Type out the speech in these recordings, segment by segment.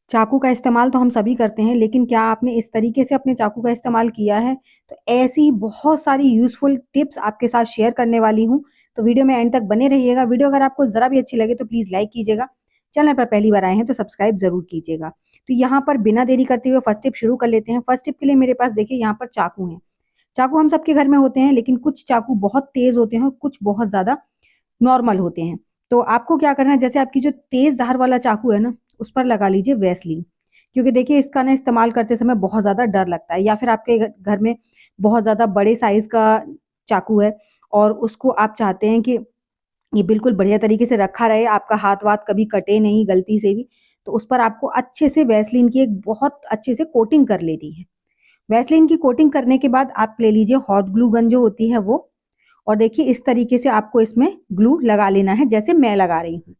चाकू का इस्तेमाल तो हम सभी करते हैं, लेकिन क्या आपने इस तरीके से अपने चाकू का इस्तेमाल किया है? तो ऐसी बहुत सारी यूज़फुल टिप्स आपके साथ शेयर करने वाली हूँ, तो वीडियो में एंड तक बने रहिएगा। वीडियो अगर आपको ज़रा भी अच्छी लगे तो प्लीज़ लाइक कीजिएगा। चैनल पर पहली बार आए हैं तो सब्सक्राइब ज़रूर कीजिएगा। तो यहाँ पर बिना देरी करते हुए फर्स्ट टिप शुरू कर लेते हैं। फर्स्ट टिप के लिए मेरे पास देखिए यहाँ पर चाकू हैं। चाकू हम सबके घर में होते हैं, लेकिन कुछ चाकू बहुत तेज़ होते हैं और कुछ बहुत ज़्यादा नॉर्मल होते हैं। तो आपको क्या करना है, जैसे आपकी जो तेज़ धार वाला चाकू है ना, उस पर लगा लीजिए वैसलीन। क्योंकि देखिए इसका ना इस्तेमाल करते समय बहुत ज़्यादा डर लगता है, या फिर आपके घर में बहुत ज़्यादा बड़े साइज़ का चाकू है और उसको आप चाहते हैं कि ये बिल्कुल बढ़िया तरीके से रखा रहे, आपका हाथ-वाथ कभी कटे नहीं गलती से भी, तो उस पर आपको अच्छे से वैसलीन की एक बहुत अच्छे से कोटिंग कर लेनी है। वैसलीन की कोटिंग करने के बाद आप ले लीजिए हॉट ग्लू गन जो होती है वो, और देखिए इस तरीके से आपको इसमें ग्लू लगा लेना है जैसे मैं लगा रही हूँ।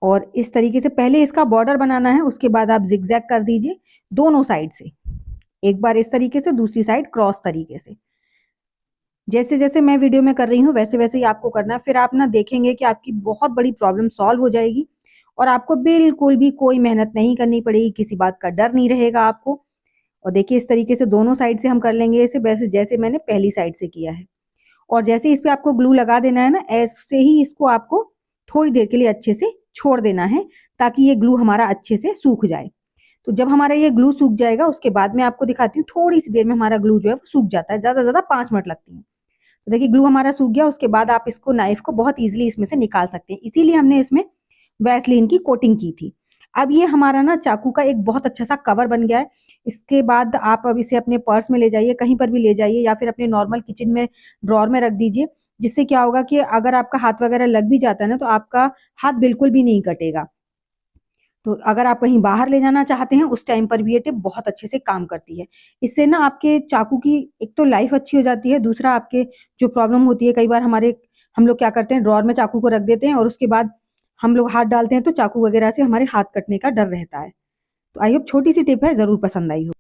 और इस तरीके से पहले इसका बॉर्डर बनाना है, उसके बाद आप ज़िगज़ैग कर दीजिए दोनों साइड से। एक बार इस तरीके से, दूसरी साइड क्रॉस तरीके से। जैसे-जैसे मैं वीडियो में कर रही हूँ वैसे-वैसे ही आपको करना है। फिर आप ना देखेंगे कि आपकी बहुत बड़ी प्रॉब्लम सॉल्व हो जाएगी और आपको बिल्कुल भी कोई मेहनत नहीं करनी पड़ेगी, किसी बात का डर नहीं रहेगा आपको। और देखिए इस तरीके से दोनों साइड से हम कर लेंगे इसे, वैसे जैसे मैंने पहली साइड से किया है। और जैसे ही इस पे आपको ग्लू लगा देना है ना, ऐसे ही इसको आपको थोड़ी देर के लिए अच्छे से छोड़ देना है, ताकि ये ग्लू हमारा अच्छे से सूख जाए। तो जब हमारा ये ग्लू सूख जाएगा, उसके बाद मैं आपको दिखाती हूँ, थोड़ी सी देर में हमारा ग्लू जो है वो सूख जाता है, ज़्यादा से ज़्यादा 5 मिनट लगती हैं। तो देखिए ग्लू हमारा सूख गया, उसके बाद आप इसको नाइफ को बहुत ईज़िली इसमें से निकाल सकते हैं। इसीलिए हमने इसमें वैसलीन की कोटिंग की थी। अब ये हमारा ना चाकू का एक बहुत अच्छा सा कवर बन गया है। इसके बाद आप अब इसे अपने पर्स में ले जाइए, कहीं पर भी ले जाइए, या फिर अपने नॉर्मल किचन में ड्रॉअर में रख दीजिए। जिससे क्या होगा कि अगर आपका हाथ वगैरह लग भी जाता है ना, तो आपका हाथ बिल्कुल भी नहीं कटेगा। तो अगर आप कहीं बाहर ले जाना चाहते हैं, उस टाइम पर भी ये टिप बहुत अच्छे से काम करती है। इससे ना आपके चाकू की एक तो लाइफ अच्छी हो जाती है, दूसरा आपके जो प्रॉब्लम होती है, कई बार हम लोग क्या करते हैं, ड्रॉअर में चाकू को रख देते हैं और उसके बाद हम लोग हाथ डालते हैं तो चाकू वगैरह से हमारे हाथ कटने का डर रहता है। तो आई होप छोटी सी टिप है, ज़रूर पसंद आई हो।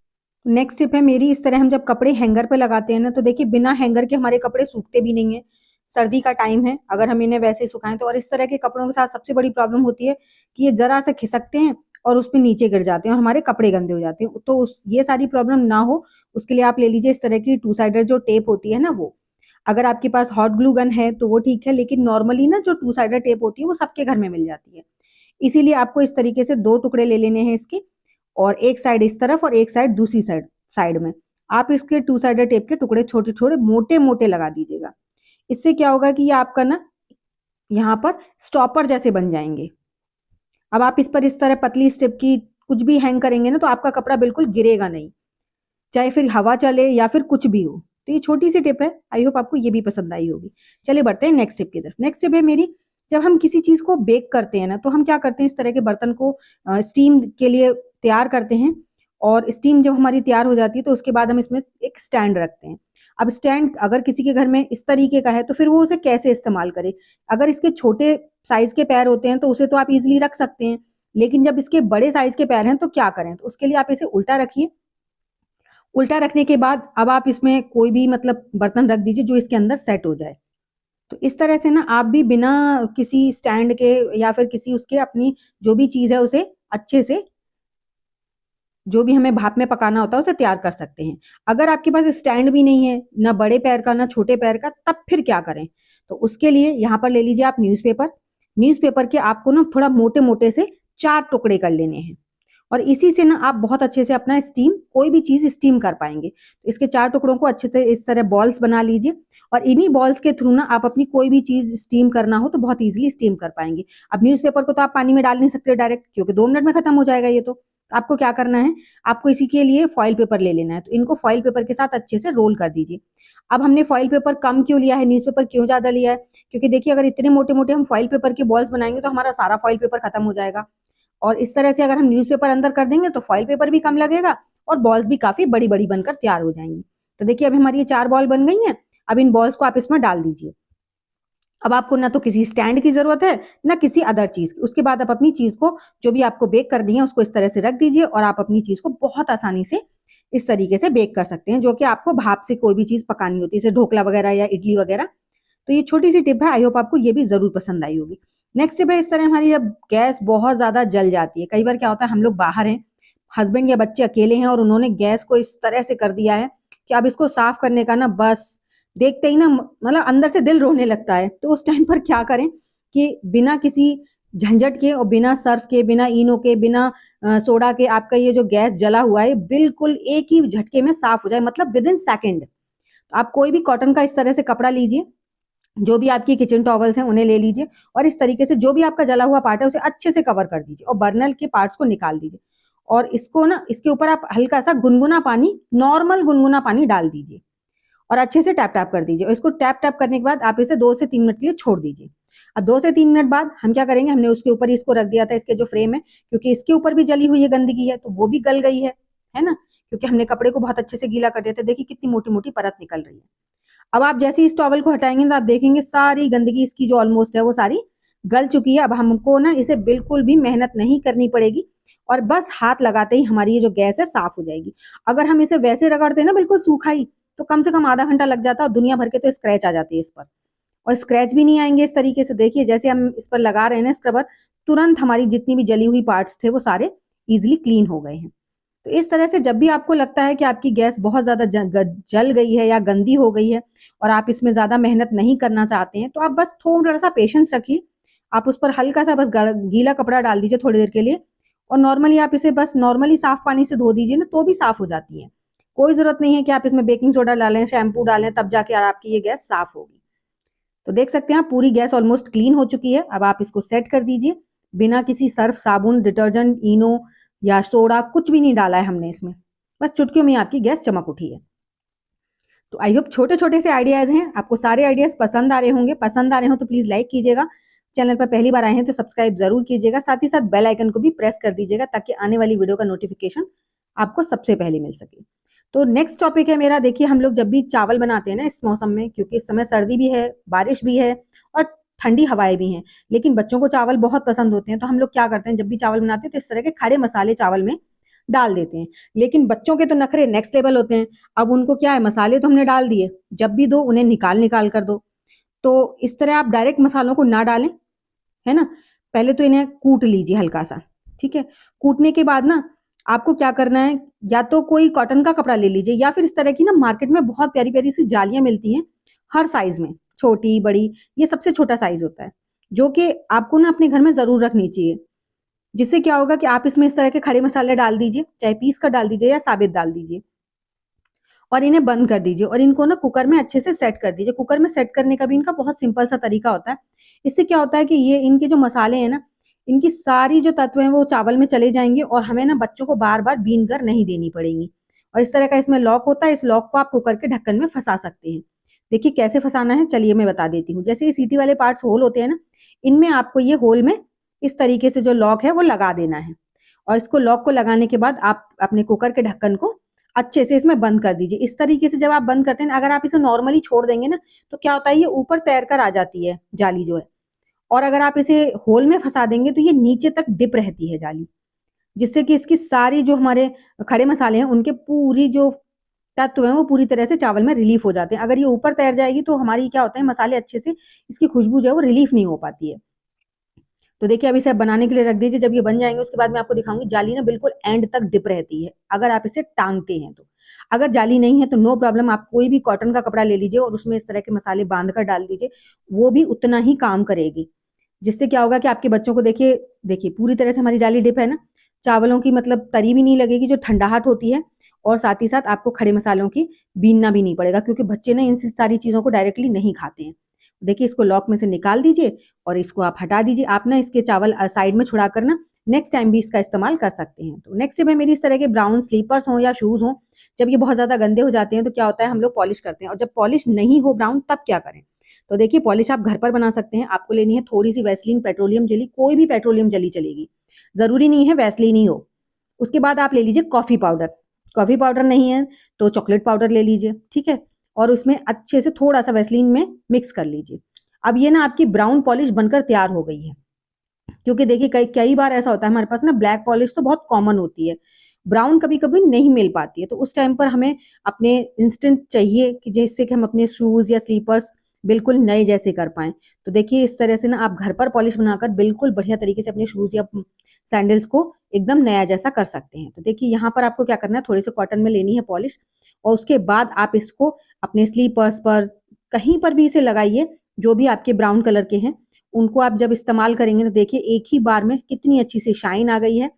नेक्स्ट टिप है मेरी, इस तरह हम जब कपड़े हैंगर पे लगाते हैं ना, तो देखिए बिना हैंगर के हमारे कपड़े सूखते भी नहीं है। सर्दी का टाइम है, अगर हम इन्हें वैसे सुखाएं तो, और इस तरह के कपड़ों के साथ सबसे बड़ी प्रॉब्लम होती है कि ये जरा से खिसकते हैं और उस पे नीचे गिर जाते हैं और हमारे कपड़े गंदे हो जाते हैं। तो ये सारी प्रॉब्लम ना हो, उसके लिए आप ले लीजिए इस तरह की टू साइडर जो टेप होती है ना वो। अगर आपके पास हॉट ग्लू गन है तो वो ठीक है, लेकिन नॉर्मली ना जो टू साइडर टेप होती है वो सबके घर में मिल जाती है। इसीलिए आपको इस तरीके से 2 टुकड़े ले लेने हैं इसके, और एक साइड इस तरफ और एक साइड दूसरी साइड साइड में। आप इसके टू साइडेड टेप के टुकड़े छोटे-छोटे मोटे-मोटे लगा दीजिएगा। इससे क्या होगा कि ये आपका ना यहाँ पर स्टॉपर जैसे बन जाएँगे। अब आप इस पर इस तरह पतली स्ट्रिप की कुछ भी हैंग करेंगे ना, तो आपका कपड़ा बिल्कुल गिरेगा नहीं, चाहे फिर हवा चले या फिर कुछ भी हो। तो ये छोटी-सी टिप है, आई होप आपको ये भी पसंद आई होगी। चलिए बढ़ते हैं नेक्स्ट टिप की तरफ। नेक्स्ट टिप है मेरी, जब हम किसी चीज़ को बेक करते हैं ना, तो हम क्या करते हैं, इस तरह के बर्तन को स्टीम के लिए तैयार करते हैं, और स्टीम जब हमारी तैयार हो जाती है तो उसके बाद हम इसमें एक स्टैंड रखते हैं। अब स्टैंड अगर किसी के घर में इस तरीके का है तो फिर वो उसे कैसे इस्तेमाल करे? अगर इसके छोटे साइज़ के पैर होते हैं तो उसे तो आप ईज़िली रख सकते हैं, लेकिन जब इसके बड़े साइज़ के पैर हैं तो क्या करें? तो उसके लिए आप इसे उल्टा रखिए। उल्टा रखने के बाद अब आप इसमें कोई भी मतलब बर्तन रख दीजिए जो इसके अंदर सेट हो जाए। तो इस तरह से ना आप भी बिना किसी स्टैंड के या फिर किसी उसके, अपनी जो भी चीज़ है उसे अच्छे से, जो भी हमें भाप में पकाना होता है उसे तैयार कर सकते हैं। अगर आपके पास स्टैंड भी नहीं है, ना बड़े पैर का ना छोटे पैर का, तब फिर क्या करें? तो उसके लिए यहाँ पर ले लीजिए आप न्यूज़पेपर। न्यूज़पेपर के आपको ना थोड़ा मोटे-मोटे से 4 टुकड़े कर लेने हैं, और इसी से ना आप बहुत अच्छे से अपना स्टीम, कोई भी चीज़ स्टीम कर पाएँगे। तो इसके 4 टुकड़ों को अच्छे से इस तरह बॉल्स बना लीजिए, और इन्हीं बॉल्स के थ्रू ना आप अपनी कोई भी चीज़ स्टीम करना हो तो बहुत ईज़िली स्टीम कर पाएँगे। अब न्यूज़पेपर को तो आप पानी में डाल नहीं सकते डायरेक्ट, क्योंकि 2 मिनट में खत्म हो जाएगा ये तो। आपको क्या करना है, आपको इसी के लिए फॉइल पेपर ले लेना है। तो इनको फॉइल पेपर के साथ अच्छे से रोल कर दीजिए। अब हमने फॉइल पेपर कम क्यों लिया है, न्यूज़पेपर क्यों ज़्यादा लिया है? क्योंकि देखिए अगर इतने मोटे-मोटे हम फॉइल पेपर के बॉल्स बनाएँगे तो हमारा सारा फॉइल पेपर खत्म हो जाएगा। और इस तरह से अगर हम न्यूज़पेपर अंदर कर देंगे तो फॉइल पेपर भी कम लगेगा और बॉल्स भी काफ़ी बड़ी-बड़ी बनकर तैयार हो जाएँगी। तो देखिए अभी हमारी ये 4 बॉल बन गई हैं। अब इन बॉल्स को आप इसमें डाल दीजिए। अब आपको ना तो किसी स्टैंड की ज़रूरत है, ना किसी अदर चीज़ की। उसके बाद आप अपनी चीज़ को, जो भी आपको बेक करनी है, उसको इस तरह से रख दीजिए, और आप अपनी चीज़ को बहुत आसानी से इस तरीके से बेक कर सकते हैं, जो कि आपको भाप से कोई भी चीज़ पकानी होती है, जैसे ढोकला वगैरह या इडली वगैरह। तो ये छोटी-सी टिप है, आई होप आपको ये भी ज़रूर पसंद आई होगी। नेक्स्ट स्टेप है, इस तरह हमारी जब गैस बहुत ज़्यादा जल जाती है, कई बार क्या होता है हम लोग बाहर हैं, हस्बैंड या बच्चे अकेले हैं और उन्होंने गैस को इस तरह से कर दिया है कि अब इसको साफ करने का ना बस देखते ही ना मतलब अंदर से दिल रोने लगता है। तो उस टाइम पर क्या करें कि बिना किसी झंझट के और बिना सर्फ के, बिना इनो के, बिना सोडा के आपका ये जो गैस जला हुआ है बिल्कुल एक ही झटके में साफ हो जाए, मतलब विद इन सेकेंड। तो आप कोई भी कॉटन का इस तरह से कपड़ा लीजिए, जो भी आपकी किचन टॉवल्स हैं उन्हें ले लीजिए और इस तरीके से जो भी आपका जला हुआ पार्ट है उसे अच्छे से कवर कर दीजिए और बर्नल के पार्ट्स को निकाल दीजिए। और इसको ना इसके ऊपर आप हल्का सा गुनगुना पानी, नॉर्मल गुनगुना पानी डाल दीजिए और अच्छे से टैप टैप कर दीजिए और इसको टैप टैप करने के बाद आप इसे 2 से 3 मिनट के लिए छोड़ दीजिए। अब 2 से 3 मिनट बाद हम क्या करेंगे, हमने उसके ऊपर ही इसको रख दिया था, इसके जो फ्रेम है, क्योंकि इसके ऊपर भी जली हुई है गंदगी है तो वो भी गल गई है ना, क्योंकि हमने कपड़े को बहुत अच्छे से गीला कर दिया था। देखिए कितनी मोटी मोटी परत निकल रही है। अब आप जैसे ही इस टॉवल को हटाएंगे तो आप देखेंगे सारी गंदगी इसकी जो ऑलमोस्ट है वो सारी गल चुकी है। अब हमको ना इसे बिल्कुल भी मेहनत नहीं करनी पड़ेगी और बस हाथ लगाते ही हमारी ये जो गैस है साफ हो जाएगी। अगर हम इसे वैसे रगड़ते ना बिल्कुल सूखा ही, तो कम से कम आधा घंटा लग जाता और दुनिया भर के तो स्क्रैच आ जाते हैं इस पर, और स्क्रैच भी नहीं आएंगे इस तरीके से। देखिए जैसे हम इस पर लगा रहे हैं ना स्क्रबर, तुरंत हमारी जितनी भी जली हुई पार्ट्स थे वो सारे इजिली क्लीन हो गए हैं। तो इस तरह से जब भी आपको लगता है कि आपकी गैस बहुत ज्यादा जल गई है या गंदी हो गई है और आप इसमें ज्यादा मेहनत नहीं करना चाहते हैं, तो आप बस थोड़ा सा पेशेंस रखिए। आप उस पर हल्का सा बस गीला कपड़ा डाल दीजिए थोड़ी देर के लिए और नॉर्मली आप इसे बस नॉर्मली साफ पानी से धो दीजिए ना, तो भी साफ हो जाती है। कोई जरूरत नहीं है कि आप इसमें बेकिंग सोडा डालें, शैम्पू डालें, तब जाके आपकी ये गैस साफ होगी। तो देख सकते हैं आप पूरी गैस ऑलमोस्ट क्लीन हो चुकी है। अब आप इसको सेट कर दीजिए, बिना किसी सर्फ, साबुन, डिटर्जेंट, इनो या सोडा कुछ भी नहीं डाला है हमने इसमें, बस चुटकियों में आपकी गैस चमक उठी है। तो आई होप छोटे छोटे से आइडियाज हैं, आपको सारे आइडियाज पसंद आ रहे होंगे। पसंद आ रहे हो तो प्लीज लाइक कीजिएगा, चैनल पर पहली बार आए हैं तो सब्सक्राइब जरूर कीजिएगा, साथ ही साथ बेल आइकन को भी प्रेस कर दीजिएगा ताकि आने वाली वीडियो का नोटिफिकेशन आपको सबसे पहले मिल सके। तो नेक्स्ट टॉपिक है मेरा, देखिए हम लोग जब भी चावल बनाते हैं ना इस मौसम में, क्योंकि इस समय सर्दी भी है, बारिश भी है और ठंडी हवाएं भी हैं, लेकिन बच्चों को चावल बहुत पसंद होते हैं। तो हम लोग क्या करते हैं, जब भी चावल बनाते हैं तो इस तरह के खड़े मसाले चावल में डाल देते हैं। लेकिन बच्चों के तो नखरे नेक्स्ट लेवल होते हैं। अब उनको क्या है, मसाले तो हमने डाल दिए, जब भी दो उन्हें निकाल निकाल कर दो। तो इस तरह आप डायरेक्ट मसालों को ना डालें, है ना। पहले तो इन्हें कूट लीजिए हल्का सा, ठीक है। कूटने के बाद ना आपको क्या करना है, या तो कोई कॉटन का कपड़ा ले लीजिए या फिर इस तरह की ना मार्केट में बहुत प्यारी प्यारी सी जालियां मिलती हैं हर साइज में, छोटी बड़ी, ये सबसे छोटा साइज होता है जो कि आपको ना अपने घर में जरूर रखनी चाहिए। जिससे क्या होगा कि आप इसमें इस तरह के खड़े मसाले डाल दीजिए, चाहे पीस कर डाल दीजिए या साबित डाल दीजिए और इन्हें बंद कर दीजिए और इनको ना कुकर में अच्छे से सेट कर दीजिए। कुकर में सेट करने का भी इनका बहुत सिंपल सा तरीका होता है। इससे क्या होता है कि ये इनके जो मसाले हैं ना, इनकी सारी जो तत्व हैं वो चावल में चले जाएंगे और हमें ना बच्चों को बार बार बीन कर नहीं देनी पड़ेंगी। और इस तरह का इसमें लॉक होता है, इस लॉक को आप कुकर के ढक्कन में फंसा सकते हैं। देखिए कैसे फंसाना है, चलिए मैं बता देती हूँ। जैसे ये सीटी वाले पार्ट्स होल होते हैं ना, इनमें आपको ये होल में इस तरीके से जो लॉक है वो लगा देना है और इसको लॉक को लगाने के बाद आप अपने कुकर के ढक्कन को अच्छे से इसमें बंद कर दीजिए। इस तरीके से जब आप बंद करते हैं, अगर आप इसे नॉर्मली छोड़ देंगे ना तो क्या होता है, ये ऊपर तैर कर आ जाती है जाली जो है, और अगर आप इसे होल में फंसा देंगे तो ये नीचे तक डिप रहती है जाली, जिससे कि इसकी सारी जो हमारे खड़े मसाले हैं उनके पूरी जो तत्व हैं वो पूरी तरह से चावल में रिलीफ हो जाते हैं। अगर ये ऊपर तैर जाएगी तो हमारी क्या होता है, मसाले अच्छे से, इसकी खुशबू जो है वो रिलीफ नहीं हो पाती है। तो देखिए अब इसे बनाने के लिए रख दीजिए। जब ये बन जाएंगे उसके बाद मैं आपको दिखाऊंगी। जाली ना बिल्कुल एंड तक डिप रहती है अगर आप इसे टांगते हैं तो। अगर जाली नहीं है तो नो प्रॉब्लम, आप कोई भी कॉटन का कपड़ा ले लीजिए और उसमें इस तरह के मसाले बांध कर डाल दीजिए, वो भी उतना ही काम करेगी। जिससे क्या होगा कि आपके बच्चों को देखिए देखिए पूरी तरह से हमारी जाली डिप है ना, चावलों की मतलब तरी भी नहीं लगेगी जो ठंडाहट होती है, और साथ ही साथ आपको खड़े मसालों की बीनना भी नहीं पड़ेगा, क्योंकि बच्चे ना इन सारी चीजों को डायरेक्टली नहीं खाते हैं। देखिए इसको लॉक में से निकाल दीजिए और इसको आप हटा दीजिए। आप ना इसके चावल साइड में छुड़ा कर ना नेक्स्ट टाइम भी इसका इस्तेमाल कर सकते हैं। तो नेक्स्ट में मेरी इस तरह के ब्राउन स्लीपर्स हों या शूज हों, जब ये बहुत ज्यादा गंदे हो जाते हैं तो क्या होता है, हम लोग पॉलिश करते हैं, और जब पॉलिश नहीं हो ब्राउन तब क्या करें। तो देखिए पॉलिश आप घर पर बना सकते हैं। आपको लेनी है थोड़ी सी वैसलीन पेट्रोलियम जेली, कोई भी पेट्रोलियम जेली चलेगी, जरूरी नहीं है वैसलीन ही हो। उसके बाद आप ले लीजिए कॉफी पाउडर, कॉफी पाउडर नहीं है तो चॉकलेट पाउडर ले लीजिए, ठीक है, और उसमें अच्छे से थोड़ा सा वैसलीन में मिक्स कर लीजिए। अब ये ना आपकी ब्राउन पॉलिश बनकर तैयार हो गई है। क्योंकि देखिए कई कई बार ऐसा होता है हमारे पास ना, ब्लैक पॉलिश तो बहुत कॉमन होती है, ब्राउन कभी कभी नहीं मिल पाती है। तो उस टाइम पर हमें अपने इंस्टेंट चाहिए कि जिससे कि हम अपने शूज या स्लीपर्स बिल्कुल नए जैसे कर पाएँ। तो देखिए इस तरह से ना आप घर पर पॉलिश बनाकर बिल्कुल बढ़िया तरीके से अपने शूज़ या सैंडल्स को एकदम नया जैसा कर सकते हैं। तो देखिए यहाँ पर आपको क्या करना है, थोड़े से कॉटन में लेनी है पॉलिश और उसके बाद आप इसको अपने स्लीपर्स पर, कहीं पर भी इसे लगाइए, जो भी आपके ब्राउन कलर के हैं, उनको आप जब इस्तेमाल करेंगे ना देखिए एक ही बार में कितनी अच्छी सी शाइन आ गई है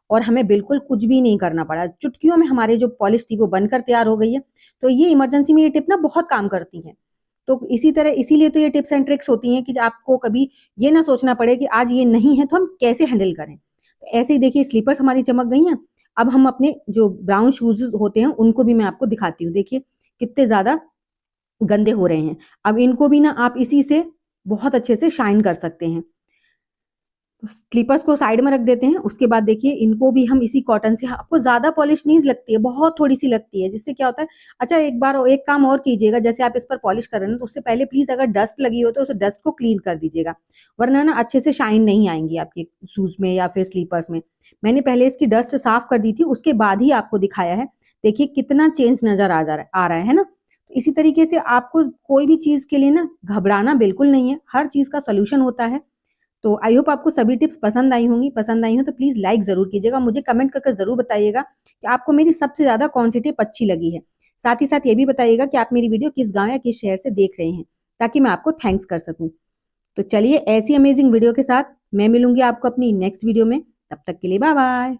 और हमें बिल्कुल कुछ भी नहीं करना पड़ा। चुटकियों में हमारी जो पॉलिश थी वो बनकर तैयार हो गई है। तो ये इमरजेंसी में ये टिप ना बहुत काम करती हैं। तो इसी तरह इसीलिए तो ये टिप्स एंड ट्रिक्स होती हैं कि आपको कभी ये ना सोचना पड़े कि आज ये नहीं है तो हम कैसे हैंडल करें। तो ऐसे ही देखिए स्लीपर्स हमारी चमक गई हैं। अब हम अपने जो ब्राउन शूज़ होते हैं उनको भी मैं आपको दिखाती हूँ। देखिए कितने ज़्यादा गंदे हो रहे हैं। अब इनको भी ना आप इसी से बहुत अच्छे से शाइन कर सकते हैं। स्लीपर्स को साइड में रख देते हैं, उसके बाद देखिए इनको भी हम इसी कॉटन से, आपको ज़्यादा पॉलिश नहीं लगती है, बहुत थोड़ी-सी लगती है, जिससे क्या होता है, अच्छा एक बार एक काम और कीजिएगा, जैसे आप इस पर पॉलिश कर रहे हैं ना, तो उससे पहले प्लीज़ अगर डस्ट लगी हो तो उस डस्ट को क्लीन कर दीजिएगा, वरना ना अच्छे से शाइन नहीं आएँगी आपके शूज़ में या फिर स्लीपर्स में। मैंने पहले इसकी डस्ट साफ कर दी थी, उसके बाद ही आपको दिखाया है। देखिए कितना चेंज नज़र आ रहा है ना? इसी तरीके से आपको कोई भी चीज़ के लिए ना घबराना बिल्कुल नहीं है, हर चीज़ का सॉल्यूशन होता है। तो आई होप आपको सभी टिप्स पसंद आई होंगी। पसंद आई हो तो प्लीज़ लाइक ज़रूर कीजिएगा। मुझे कमेंट करके ज़रूर बताइएगा कि आपको मेरी सबसे ज़्यादा कौन-सी टिप अच्छी लगी है। साथ ही साथ ये भी बताइएगा कि आप मेरी वीडियो किस गाँव या किस शहर से देख रहे हैं, ताकि मैं आपको थैंक्स कर सकूँ। तो चलिए ऐसी अमेज़िंग वीडियो के साथ मैं मिलूँगी आपको अपनी नेक्स्ट वीडियो में। तब तक के लिए बाय-बाय।